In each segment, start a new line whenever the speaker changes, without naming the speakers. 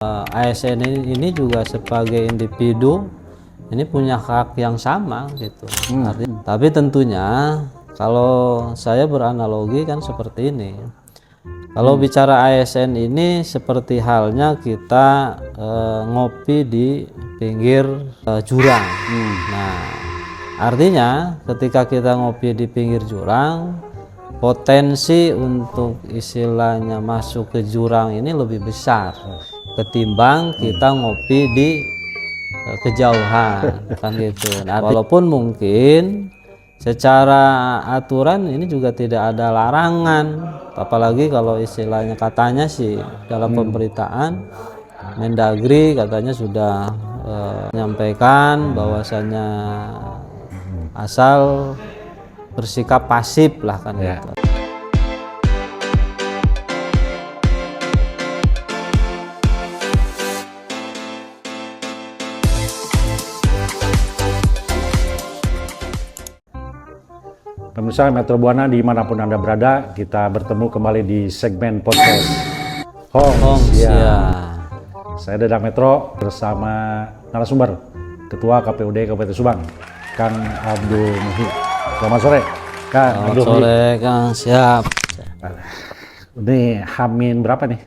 ASN ini juga sebagai individu ini punya hak yang sama gitu. Tapi tentunya kalau saya beranalogi kan seperti ini. Kalau bicara ASN ini seperti halnya kita ngopi di pinggir jurang. Nah, artinya ketika kita ngopi di pinggir jurang, potensi untuk istilahnya masuk ke jurang ini lebih besar ketimbang kita ngopi di kejauhan kan gitu. Nah, walaupun mungkin secara aturan ini juga tidak ada larangan, apalagi kalau istilahnya katanya sih dalam pemberitaan Mendagri katanya sudah menyampaikan bahwasannya asal bersikap pasif lah kan gitu.
Pemirsa Metro Buana dimanapun Anda berada, kita bertemu kembali di segmen podcast Hongs. Saya Dadang Metro bersama narasumber Ketua KPUD Kabupaten Subang, Kang Abdul Muhi. Selamat sore, Kang Abdul Muhi.
Sore, Kang. Siap.
Ini Hamin berapa nih?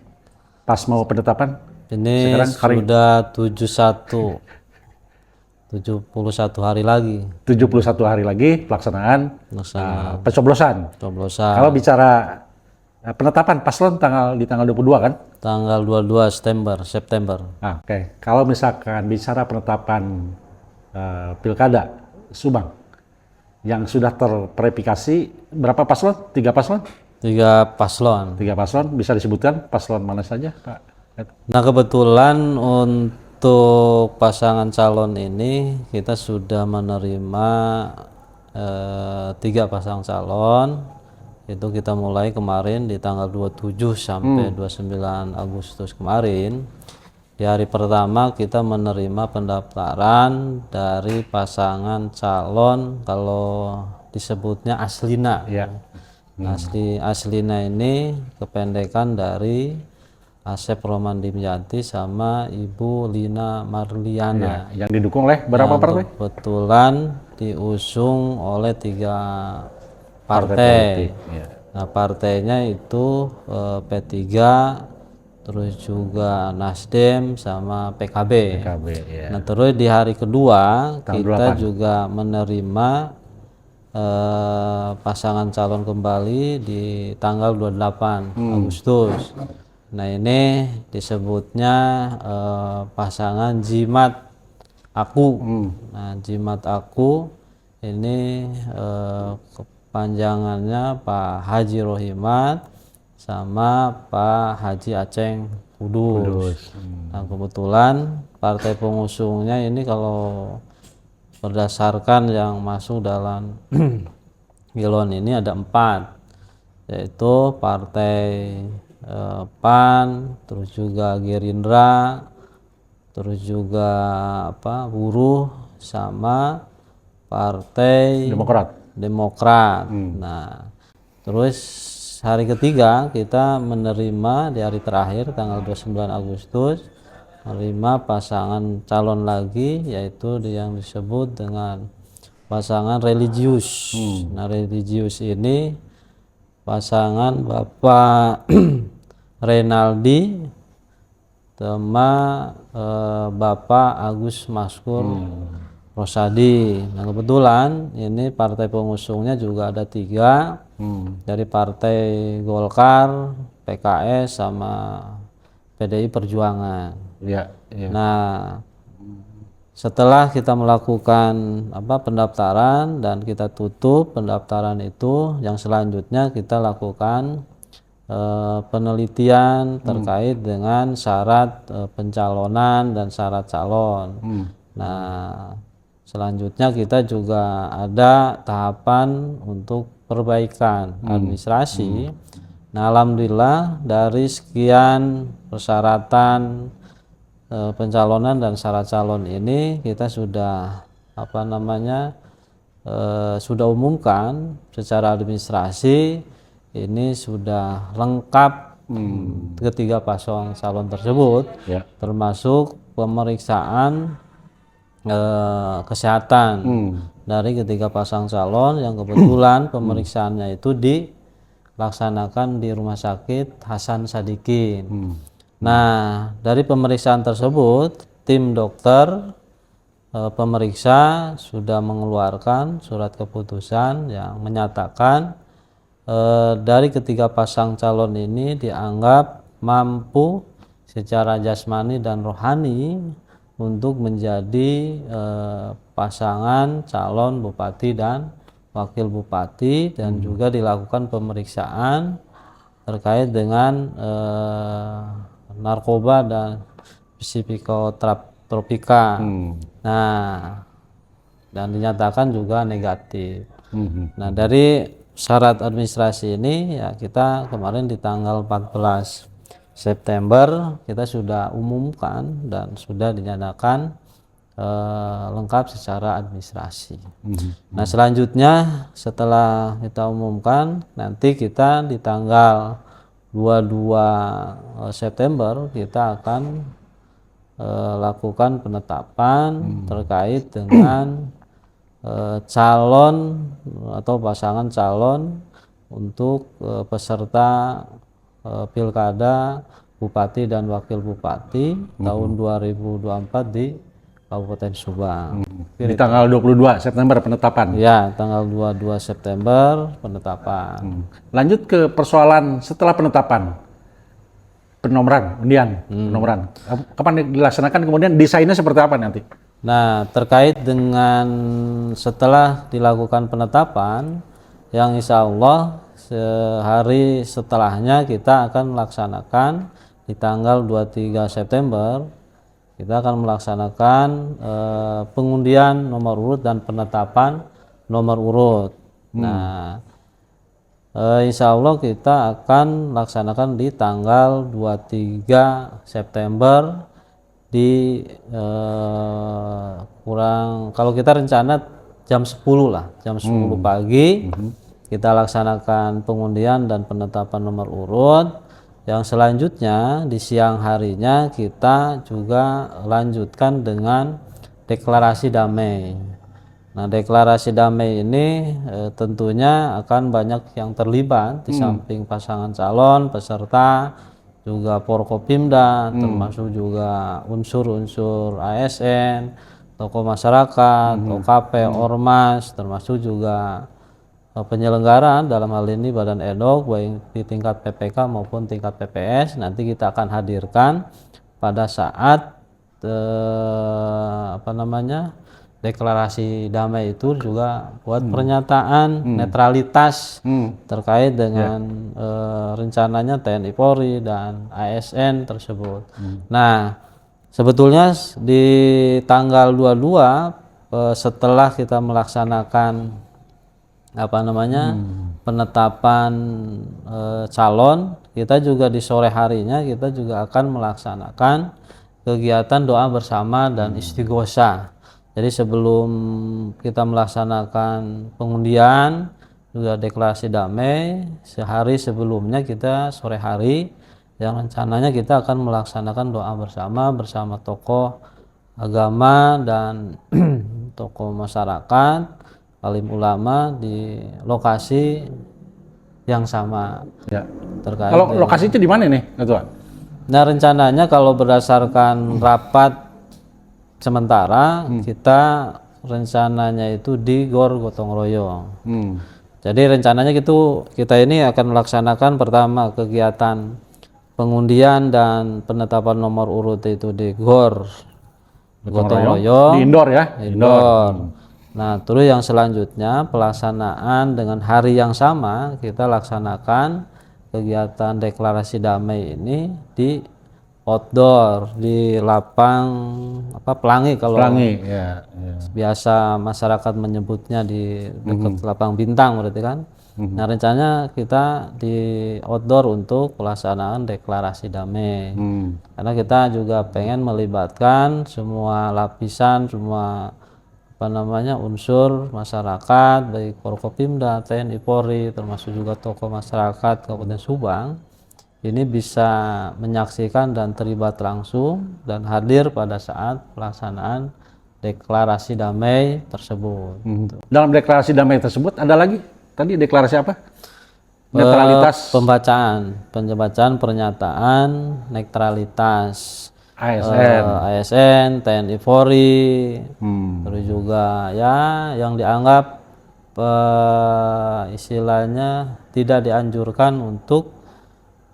Pas mau penetapan?
Ini sudah 71 hari lagi.
71 hari lagi pelaksanaan pencoblosan. Kalau bicara penetapan paslon di tanggal 22 kan?
Tanggal 22 September.
Oke. Kalau misalkan bicara penetapan Pilkada Subang yang sudah terverifikasi berapa paslon? 3 paslon?
3 paslon.
3 paslon, bisa disebutkan paslon mana saja, Pak?
Nah, kebetulan untuk pasangan calon ini kita sudah menerima 3 pasangan calon. Itu kita mulai kemarin di tanggal 27 sampai 29 Agustus kemarin. Di hari pertama kita menerima pendaftaran dari pasangan calon, kalau disebutnya Aslina.
Ya.
Aslina ini kependekan dari Asep Roman Dimyati sama Ibu Lina Marliana.
Ya, yang didukung oleh berapa partai?
Kebetulan diusung oleh 3 partai.
Ya.
Nah, partainya itu P3, terus juga Nasdem sama PKB.
Ya.
Nah, terus di hari kedua kita
8.
juga menerima pasangan calon kembali di tanggal 28 Agustus. Nah, ini disebutnya pasangan Jimat Aku. Nah, Jimat Aku ini kepanjangannya Pak Haji Rohimat sama Pak Haji Aceng Kudus. Nah, kebetulan partai pengusungnya ini kalau berdasarkan yang masuk dalam Gilon ini ada 4, yaitu Partai PAN, terus juga Gerindra, terus juga Buruh sama Partai Demokrat. Nah, terus hari ketiga kita menerima di hari terakhir tanggal 29 Agustus menerima pasangan calon lagi, yaitu yang disebut dengan pasangan religius. Nah, religius ini pasangan Bapak Renaldi sama Bapak Agus Maskur Rosadi. Nah, kebetulan ini partai pengusungnya juga ada 3 dari Partai Golkar, PKS sama PDI Perjuangan.
Ya.
Nah, setelah kita melakukan pendaftaran dan kita tutup pendaftaran itu, yang selanjutnya kita lakukan penelitian terkait dengan syarat pencalonan dan syarat calon. Nah, selanjutnya kita juga ada tahapan untuk perbaikan administrasi. Nah, alhamdulillah dari sekian persyaratan pencalonan dan syarat calon ini kita sudah sudah umumkan secara administrasi, ini sudah lengkap ketiga pasangan calon tersebut,
Ya.
termasuk pemeriksaan kesehatan dari ketiga pasang calon yang kebetulan pemeriksaannya itu dilaksanakan di Rumah Sakit Hasan Sadikin. Nah, dari pemeriksaan tersebut tim dokter pemeriksa sudah mengeluarkan surat keputusan yang menyatakan dari ketiga pasang calon ini dianggap mampu secara jasmani dan rohani untuk menjadi pasangan calon bupati dan wakil bupati, dan juga dilakukan pemeriksaan terkait dengan narkoba dan psikotropika. Nah, dan dinyatakan juga negatif. Nah, dari syarat administrasi ini ya kita kemarin di tanggal 14 September kita sudah umumkan dan sudah dinyatakan lengkap secara administrasi. Nah, selanjutnya setelah kita umumkan, nanti kita di tanggal 22 September kita akan lakukan penetapan terkait dengan calon atau pasangan calon untuk peserta pilkada bupati dan wakil bupati tahun 2024 di Kabupaten Subang.
Di tanggal 22 September penetapan.
Ya, tanggal 22 September penetapan.
Lanjut ke persoalan setelah penetapan. Penomoran, undian, penomoran. Kapan dilaksanakan, kemudian desainnya seperti apa nanti?
Nah, terkait dengan setelah dilakukan penetapan, yang insya Allah sehari setelahnya kita akan melaksanakan di tanggal 23 September, kita akan melaksanakan pengundian nomor urut dan penetapan nomor urut. Nah, insya Allah kita akan laksanakan di tanggal 23 September di kalau kita rencana jam 10 lah, jam 10 pagi kita laksanakan pengundian dan penetapan nomor urut. Yang selanjutnya di siang harinya kita juga lanjutkan dengan deklarasi damai. Nah, deklarasi damai ini tentunya akan banyak yang terlibat di samping pasangan calon, peserta, juga Forkopimda, termasuk juga unsur-unsur ASN, tokoh masyarakat, OKP, Ormas, termasuk juga penyelenggara dalam hal ini Badan Edok baik di tingkat PPK maupun tingkat PPS. Nanti kita akan hadirkan pada saat deklarasi damai itu juga buat pernyataan netralitas terkait dengan rencananya TNI Polri dan ASN tersebut. Nah, sebetulnya di tanggal 22 setelah kita melaksanakan penetapan calon, kita juga di sore harinya kita juga akan melaksanakan kegiatan doa bersama dan istighosah. Jadi sebelum kita melaksanakan pengundian juga deklarasi damai, sehari sebelumnya kita sore hari yang rencananya kita akan melaksanakan doa bersama tokoh agama dan tokoh masyarakat, alim ulama di lokasi yang sama.
Ya.
Terkait
Kalau lokasinya di mana nih, Ketua?
Nah, rencananya kalau berdasarkan rapat sementara kita rencananya itu di Gor Gotong Royong. Jadi rencananya kita ini akan melaksanakan pertama kegiatan pengundian dan penetapan nomor urut itu di Gor Gotong Royong.
Di indoor ya?
Indoor. Nah, terus yang selanjutnya pelaksanaan dengan hari yang sama kita laksanakan kegiatan deklarasi damai ini di outdoor, di lapang Pelangi kalau
Pelangi, ya.
biasa masyarakat menyebutnya di dekat lapang Bintang berarti kan. Nah, rencananya kita di outdoor untuk pelaksanaan deklarasi damai. Karena kita juga pengen melibatkan semua lapisan, semua unsur masyarakat baik Forkopimda, TNI Polri, termasuk juga tokoh masyarakat Kabupaten Subang ini bisa menyaksikan dan terlibat langsung dan hadir pada saat pelaksanaan deklarasi damai tersebut.
Dalam deklarasi damai tersebut ada lagi tadi deklarasi apa? Netralitas
Pembacaan pernyataan netralitas
ASN.
ASN, TNI Polri, terus juga ya yang dianggap istilahnya tidak dianjurkan untuk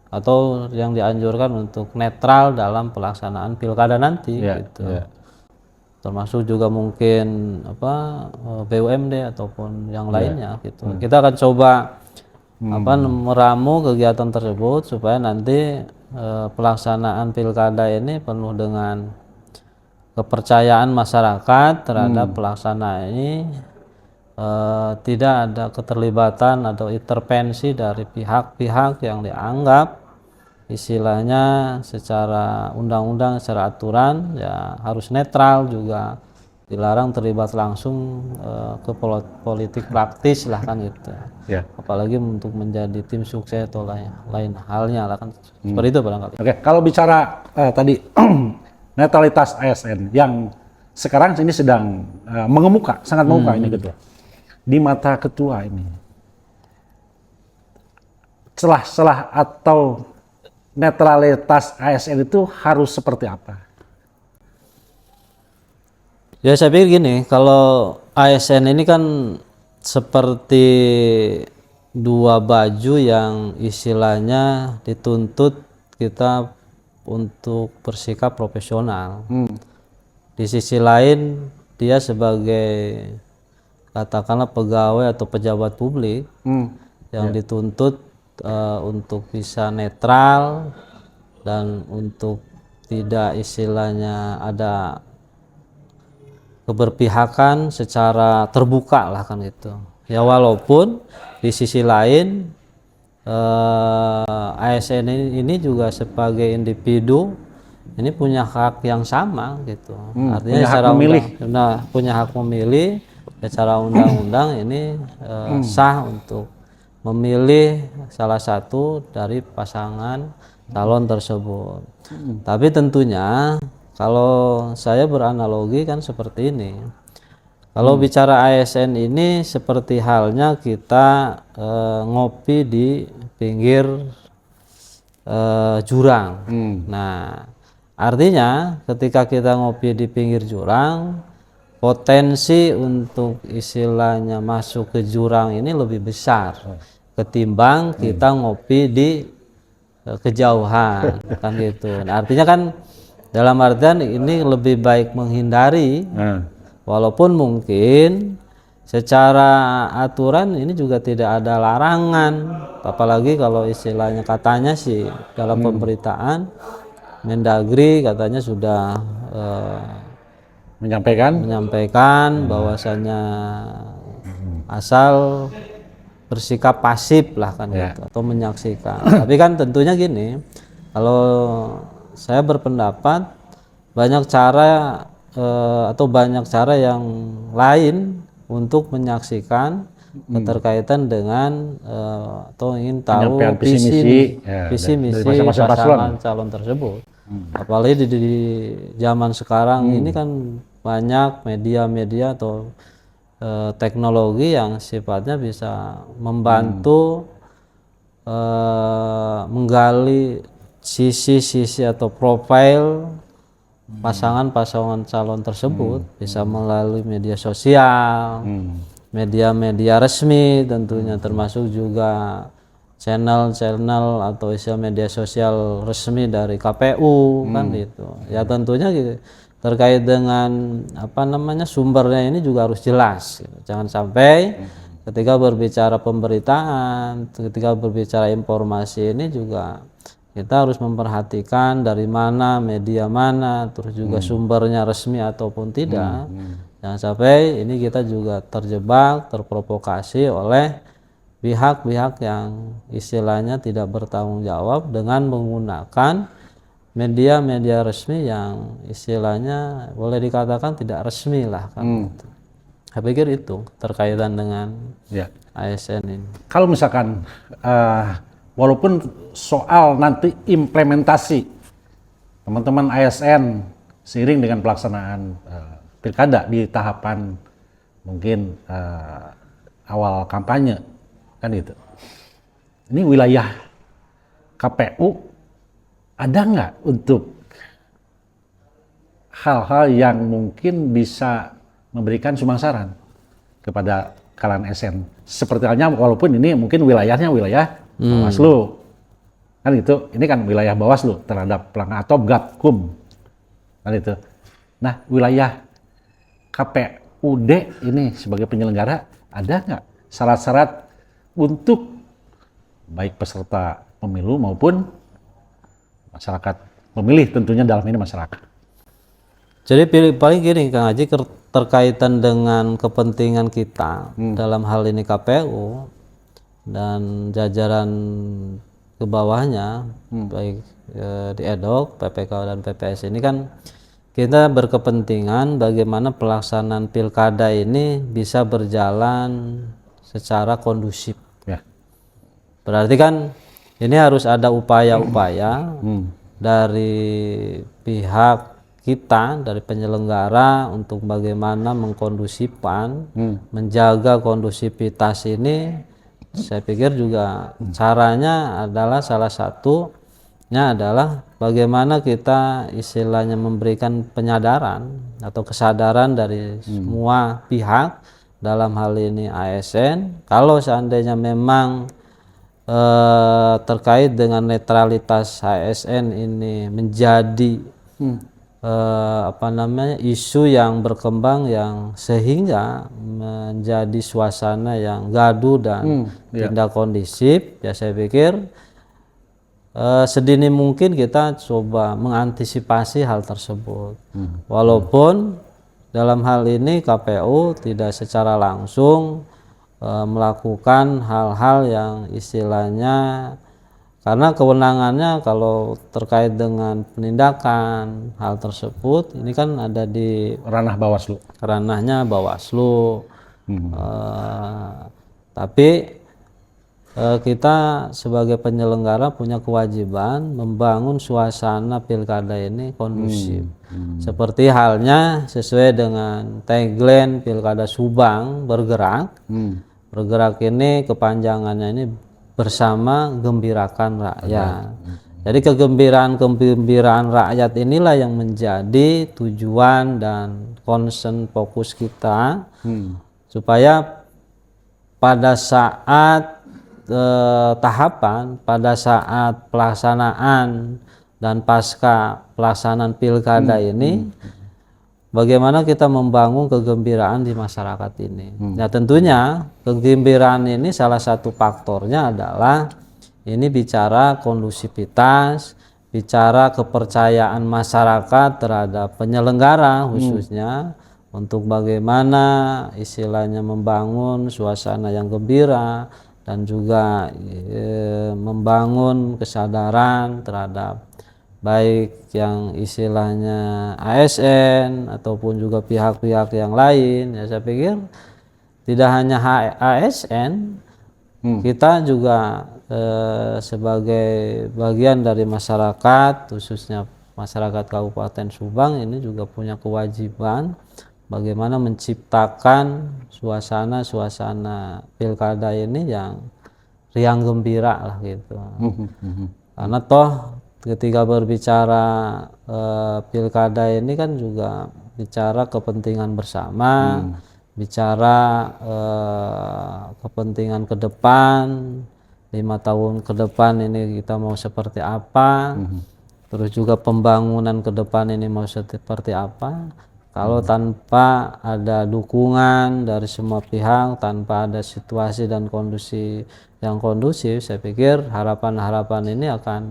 atau yang dianjurkan untuk netral dalam pelaksanaan pilkada nanti, gitu. Termasuk juga mungkin BUMD ataupun yang lainnya, gitu. Kita akan coba meramu kegiatan tersebut supaya nanti pelaksanaan pilkada ini penuh dengan kepercayaan masyarakat terhadap pelaksanaan ini, tidak ada keterlibatan atau intervensi dari pihak-pihak yang dianggap istilahnya secara undang-undang, secara aturan ya harus netral, juga dilarang terlibat langsung ke politik praktis lah kan gitu. Apalagi untuk menjadi tim sukses atau lain halnya lah kan, seperti itu barangkali.
Oke, kalau bicara tadi netralitas ASN yang sekarang ini sedang mengemuka, sangat mengemuka ini ketua. Di mata ketua ini, celah-celah atau netralitas ASN itu harus seperti apa?
Ya saya pikir gini, kalau ASN ini kan seperti dua baju yang istilahnya dituntut kita untuk bersikap profesional. Di sisi lain dia sebagai katakanlah pegawai atau pejabat publik yang dituntut untuk bisa netral dan untuk tidak istilahnya ada keberpihakan secara terbuka lah kan gitu. Ya walaupun di sisi lain ASN ini juga sebagai individu ini punya hak yang sama gitu. Artinya
punya
secara
hak memilih.
punya hak memilih. Secara undang-undang ini sah untuk memilih salah satu dari pasangan calon tersebut. Tapi tentunya kalau saya beranalogi kan seperti ini. Kalau bicara ASN ini seperti halnya kita ngopi di pinggir jurang. Nah, artinya ketika kita ngopi di pinggir jurang, potensi untuk istilahnya masuk ke jurang ini lebih besar ketimbang kita ngopi di kejauhan kan gitu. Nah, artinya kan dalam artian ini lebih baik menghindari, walaupun mungkin secara aturan ini juga tidak ada larangan, apalagi kalau istilahnya katanya sih dalam pemberitaan Mendagri katanya sudah menyampaikan bahwasanya asal bersikap pasif lah kan gitu, atau menyaksikan. Tapi kan tentunya gini, kalau saya berpendapat banyak cara atau banyak cara yang lain untuk menyaksikan keterkaitan dengan atau ingin tahu visi misi pasangan calon tersebut. Apalagi di zaman sekarang ini kan banyak media-media atau teknologi yang sifatnya bisa membantu menggali sisi-sisi atau profil pasangan calon tersebut, bisa melalui media sosial, media-media resmi tentunya, termasuk juga channel atau media sosial resmi dari KPU kan gitu. Ya tentunya gitu, terkait dengan sumbernya ini juga harus jelas gitu. Jangan sampai ketika berbicara pemberitaan, ketika berbicara informasi ini juga kita harus memperhatikan dari mana, media mana, terus juga sumbernya resmi ataupun tidak. Jangan sampai ini kita juga terjebak, terprovokasi oleh pihak-pihak yang istilahnya tidak bertanggung jawab dengan menggunakan media-media resmi yang istilahnya boleh dikatakan tidak resmi lah kan. Saya pikir itu terkaitan dengan ASN ini.
Kalau misalkan walaupun soal nanti implementasi teman-teman ASN seiring dengan pelaksanaan pilkada di tahapan mungkin awal kampanye kan itu. Ini wilayah KPU ada nggak untuk hal-hal yang mungkin bisa memberikan sumbangsaran kepada kalangan ASN. Seperti halnya walaupun ini mungkin wilayahnya wilayah Bawaslu. Kan itu, ini kan wilayah Bawaslu terhadap pelanggaran atau Gapkum. Kan itu. Nah, wilayah KPUD ini sebagai penyelenggara ada nggak syarat-syarat untuk baik peserta pemilu maupun masyarakat pemilih, tentunya dalam ini masyarakat.
Jadi paling gini Kang Haji, terkaitan dengan kepentingan kita dalam hal ini KPU dan jajaran ke bawahnya baik di EDOK, PPK dan PPS ini kan kita berkepentingan bagaimana pelaksanaan pilkada ini bisa berjalan secara kondusif.
Ya.
Berarti kan ini harus ada upaya-upaya dari pihak kita, dari penyelenggara untuk bagaimana mengkondusifkan, menjaga kondusivitas ini. Saya pikir juga caranya adalah salah satunya adalah bagaimana kita istilahnya memberikan penyadaran atau kesadaran dari semua pihak, dalam hal ini ASN, kalau seandainya memang terkait dengan netralitas ASN ini menjadi isu yang berkembang yang sehingga menjadi suasana yang gaduh dan tidak kondisif, ya saya pikir sedini mungkin kita coba mengantisipasi hal tersebut. Walaupun dalam hal ini KPU tidak secara langsung melakukan hal-hal yang istilahnya, karena kewenangannya kalau terkait dengan penindakan hal tersebut ini kan ada di
Ranah Bawaslu.
Ranahnya Bawaslu. Tapi kita sebagai penyelenggara punya kewajiban membangun suasana pilkada ini kondusif. Seperti halnya sesuai dengan tagline Pilkada Subang bergerak. Bergerak ini kepanjangannya ini bersama gembirakan rakyat. Jadi kegembiraan rakyat inilah yang menjadi tujuan dan concern fokus kita, supaya pada saat tahapan, pada saat pelaksanaan dan pasca pelaksanaan pilkada ini, bagaimana kita membangun kegembiraan di masyarakat ini. Nah tentunya kegembiraan ini salah satu faktornya adalah ini bicara kondusivitas, bicara kepercayaan masyarakat terhadap penyelenggara khususnya, untuk bagaimana istilahnya membangun suasana yang gembira dan juga membangun kesadaran terhadap baik yang istilahnya ASN ataupun juga pihak-pihak yang lain. Ya saya pikir tidak hanya ASN, kita juga sebagai bagian dari masyarakat, khususnya masyarakat Kabupaten Subang ini juga punya kewajiban bagaimana menciptakan suasana pilkada ini yang riang gembira lah gitu. Karena toh ketika berbicara pilkada ini kan juga bicara kepentingan bersama, bicara kepentingan ke depan, 5 tahun ke depan ini kita mau seperti apa, terus juga pembangunan ke depan ini mau seperti apa. Kalau tanpa ada dukungan dari semua pihak, tanpa ada situasi dan kondisi yang kondusif, saya pikir harapan-harapan ini akan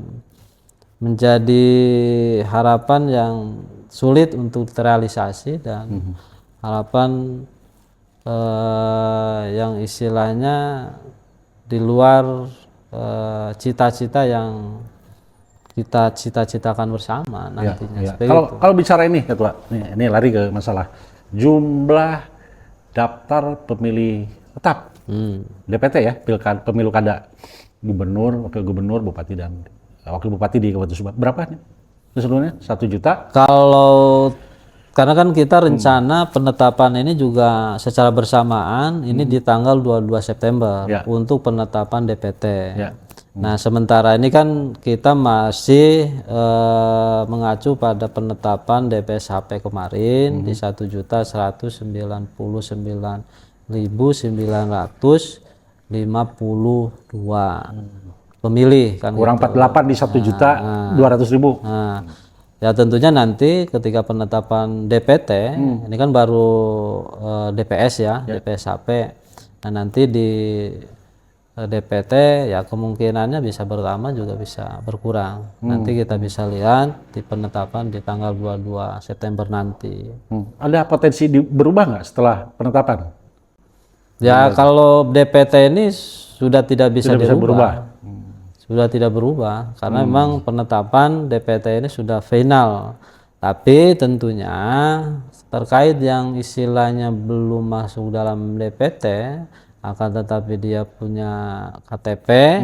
menjadi harapan yang sulit untuk terrealisasi, dan harapan yang istilahnya di luar cita-cita yang kita cita-citakan bersama nantinya.
Kalau bicara ini Ketua, ini lari ke masalah jumlah daftar pemilih tetap DPT ya, pemilu kada gubernur, wakil gubernur, bupati dan wakil bupati di Kabupaten Subang. Berapa nih keseluruhannya? 1 juta?
Kalau karena kan kita rencana penetapan ini juga secara bersamaan ini di tanggal 22 September
Ya.
untuk penetapan DPT.
Ya.
Nah, sementara ini kan kita masih mengacu pada penetapan DPSHP kemarin di 1.199.952 pemilih kan
Kurang
gitu.
48 di 1.200.000.
Nah, ya tentunya nanti ketika penetapan DPT ini kan baru DPS ya, DPSHP. Nah, nanti di DPT ya kemungkinannya bisa bertambah juga bisa berkurang. Nanti kita bisa lihat di penetapan di tanggal 22 September nanti.
Ada potensi berubah nggak setelah penetapan?
Ya kalau DPT ini sudah tidak bisa
Tidak bisa berubah.
Sudah tidak berubah karena memang penetapan DPT ini sudah final. Tapi tentunya terkait yang istilahnya belum masuk dalam DPT akan tetapi dia punya KTP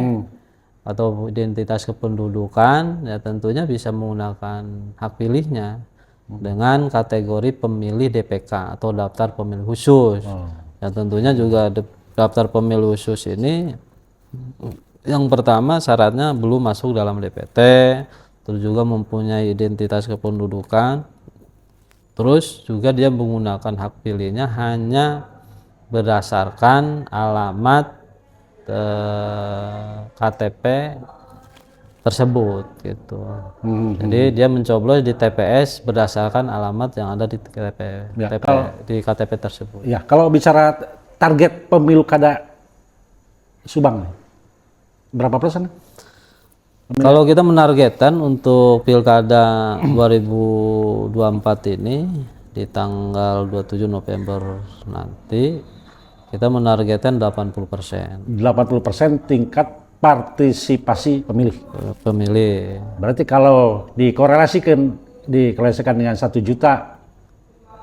atau identitas kependudukan, ya tentunya bisa menggunakan hak pilihnya dengan kategori pemilih DPK atau daftar pemilih khusus. Ya tentunya juga daftar pemilih khusus ini yang pertama syaratnya belum masuk dalam DPT, terus juga mempunyai identitas kependudukan, terus juga dia menggunakan hak pilihnya hanya berdasarkan alamat KTP tersebut gitu. Jadi dia mencoblos di TPS berdasarkan alamat yang ada di
Ya,
di KTP tersebut.
Ya, kalau bicara target pemilu kada Subang, berapa persen?
Kalau kita menargetkan untuk Pilkada 2024 ini di tanggal 27 November nanti kita menargetkan 80%.
80% tingkat partisipasi pemilih.
Pemilih.
Berarti kalau dikorelasikan dengan 1 juta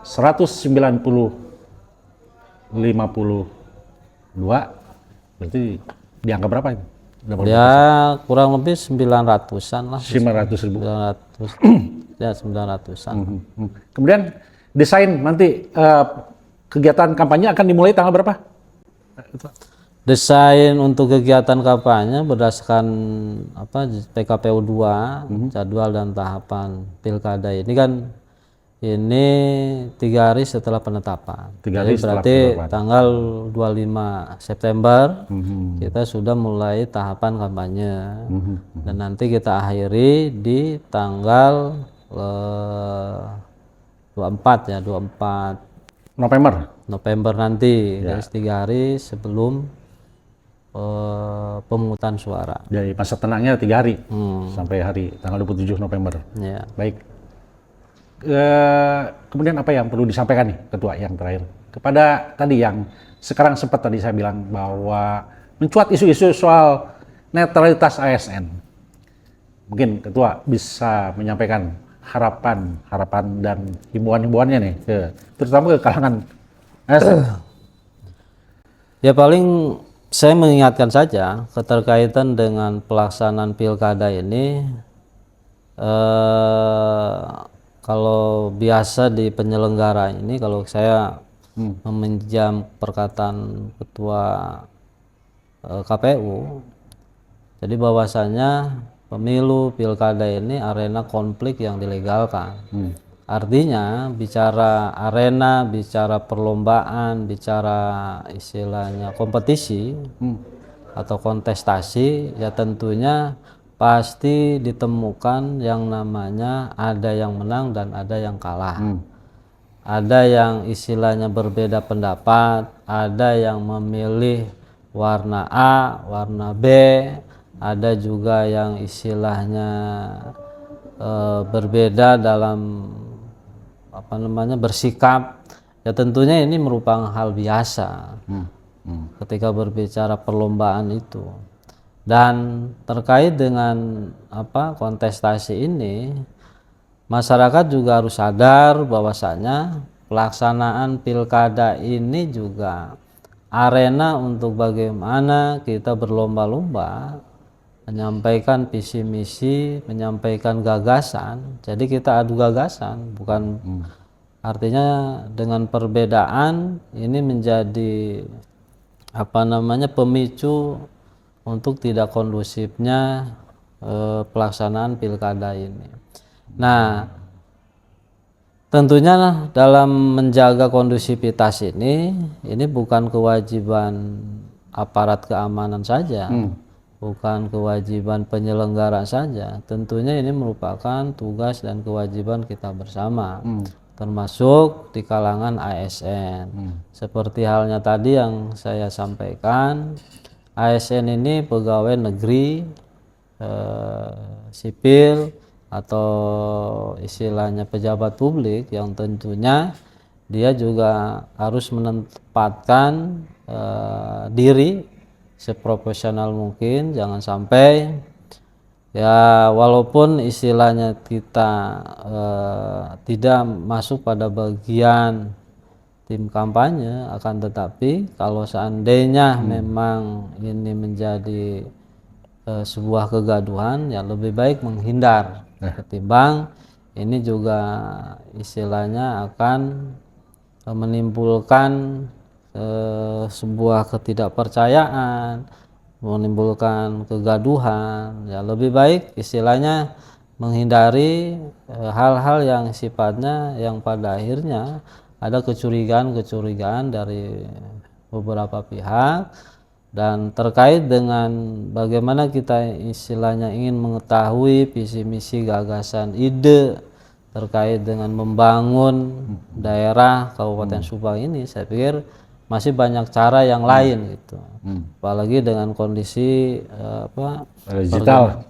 190.052, berarti dianggap berapa itu?
Ya kurang lebih 900-an lah.
900.000.
900 ya 900-an.
Kemudian desain nanti kegiatan kampanye akan dimulai tanggal berapa?
Desain untuk kegiatan kampanye berdasarkan PKPU 2 jadwal dan tahapan pilkada ini kan ini 3 hari setelah penetapan.
3 hari setelah
berarti
penetapan.
tanggal 25 September kita sudah mulai tahapan kampanye dan nanti kita akhiri di tanggal 24 November nanti, dari 3 hari sebelum pemungutan suara.
Jadi masa tenangnya 3 hari sampai hari tanggal 27 November.
Ya.
Baik. Kemudian apa yang perlu disampaikan nih Ketua yang terakhir kepada tadi yang sekarang sempat tadi saya bilang bahwa mencuat isu-isu soal netralitas ASN. Mungkin Ketua bisa menyampaikan harapan dan himbauan-himbauannya nih terutama ke kalangan ASN.
Ya paling saya mengingatkan saja keterkaitan dengan pelaksanaan pilkada ini kalau biasa di penyelenggara ini kalau saya meminjam perkataan ketua KPU, jadi bahwasanya pemilu pilkada ini arena konflik yang dilegalkan. Artinya bicara arena, bicara perlombaan, bicara istilahnya kompetisi atau kontestasi, ya tentunya pasti ditemukan yang namanya ada yang menang dan ada yang kalah. Ada yang istilahnya berbeda pendapat, ada yang memilih warna A, warna B, ada juga yang istilahnya berbeda dalam bersikap. Ya tentunya ini merupakan hal biasa ketika berbicara perlombaan itu. Dan terkait dengan kontestasi ini, masyarakat juga harus sadar bahwasanya pelaksanaan pilkada ini juga arena untuk bagaimana kita berlomba-lomba menyampaikan visi misi, menyampaikan gagasan. Jadi kita adu gagasan, bukan artinya dengan perbedaan ini menjadi pemicu untuk tidak kondusifnya pelaksanaan pilkada ini. Nah, tentunya dalam menjaga kondusivitas ini bukan kewajiban aparat keamanan saja, bukan kewajiban penyelenggara saja. Tentunya ini merupakan tugas dan kewajiban kita bersama, termasuk di kalangan ASN. Seperti halnya tadi yang saya sampaikan, ASN ini pegawai negeri sipil atau istilahnya pejabat publik yang tentunya dia juga harus menempatkan diri seprofesional mungkin. Jangan sampai ya walaupun istilahnya kita tidak masuk pada bagian tim kampanye, akan tetapi kalau seandainya memang ini menjadi sebuah kegaduhan, ya lebih baik menghindar ketimbang ini juga istilahnya akan menimbulkan sebuah ketidakpercayaan, menimbulkan kegaduhan. Ya lebih baik istilahnya menghindari hal-hal yang sifatnya yang pada akhirnya ada kecurigaan dari beberapa pihak. Dan terkait dengan bagaimana kita istilahnya ingin mengetahui visi misi gagasan ide terkait dengan membangun daerah Kabupaten Subang ini, saya pikir masih banyak cara yang lain gitu. Apalagi dengan kondisi
digital,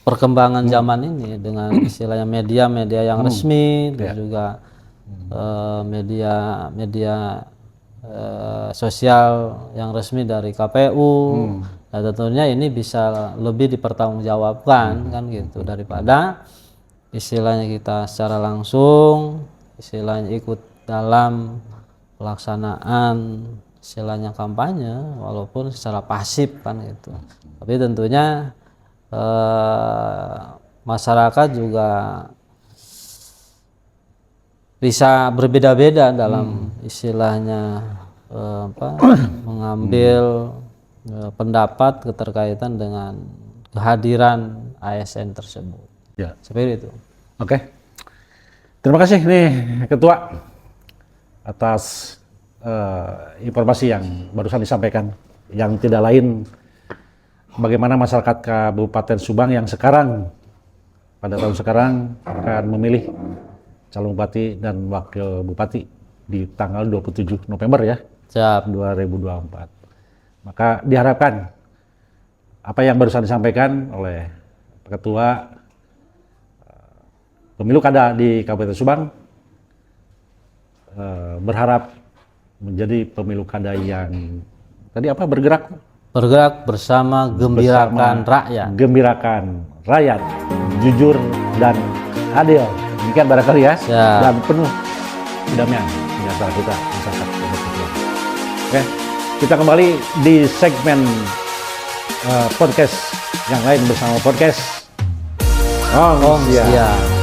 perkembangan zaman ini dengan istilahnya media-media yang resmi dan juga media sosial yang resmi dari KPU. Nah, tentunya ini bisa lebih dipertanggungjawabkan kan gitu, daripada istilahnya kita secara langsung istilahnya ikut dalam pelaksanaan istilahnya kampanye walaupun secara pasif kan gitu. Tapi tentunya masyarakat juga bisa berbeda-beda dalam istilahnya mengambil pendapat keterkaitan dengan kehadiran ASN tersebut.
Ya.
Seperti itu.
Oke. Terima kasih nih Ketua atas informasi yang barusan disampaikan, yang tidak lain bagaimana masyarakat Kabupaten Subang yang sekarang pada tahun sekarang akan memilih calon bupati dan wakil bupati di tanggal 27 November ya, 2024. Maka diharapkan apa yang barusan disampaikan oleh Ketua Pemilu Kada di Kabupaten Subang berharap menjadi pemilu kada yang tadi bergerak
bersama
gembirakan rakyat, jujur dan adil. Demikian barangkali ya. Dan penuh kedamaian di antara kita masyarakat. Oke, kita kembali di segmen podcast yang lain bersama podcast
Siap.